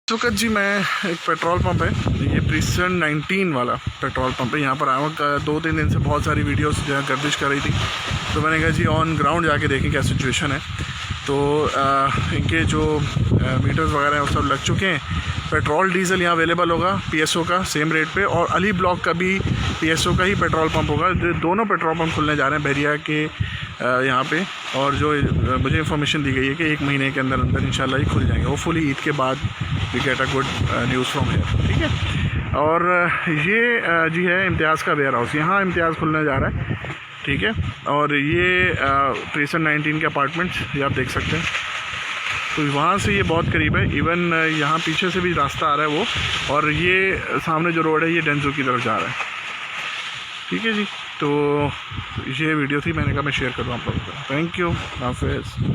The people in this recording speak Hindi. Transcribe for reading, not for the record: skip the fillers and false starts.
इस वक्त जी मैं एक पेट्रोल पंप है, ये प्रिसन 19 वाला पेट्रोल पंप है। यहाँ पर आया 2-3 दिन से बहुत सारी वीडियोस जो है गर्दिश कर रही थी, तो मैंने कहा जी ऑन ग्राउंड जाके देखें क्या सिचुएशन है। तो इनके जो मीटर्स वगैरह हैं वो सब लग चुके हैं। पेट्रोल डीज़ल यहाँ अवेलेबल होगा पीएसओ का सेम रेट पे, और अली ब्लॉक का भी पीएसओ का ही पेट्रोल पंप होगा। दोनों पेट्रोल पंप खुलने जा रहे हैं बहरिया के यहाँ पे, और जो मुझे इन्फॉर्मेशन दी गई है कि 1 महीने के अंदर अंदर इंशाल्लाह ही खुल जाएंगे। होपफुली ईद के बाद we get a good news from here, ठीक है। और ये जी है इम्तियाज़ का वेयर हाउस, यहाँ इम्तियाज़ खुलने जा रहा है, ठीक है। और ये प्रिसन 19 के अपार्टमेंट्स ये आप देख सकते हैं, तो वहाँ से ये बहुत करीब है। इवन यहाँ पीछे से भी रास्ता आ रहा है वो, और ये सामने जो रोड है ये डेंजो की तरफ जा रहा है, ठीक है जी। तो ये वीडियो थी, मैंने कहा मैं शेयर करूँ आप लोगों को। थैंक यू, हाफिज़।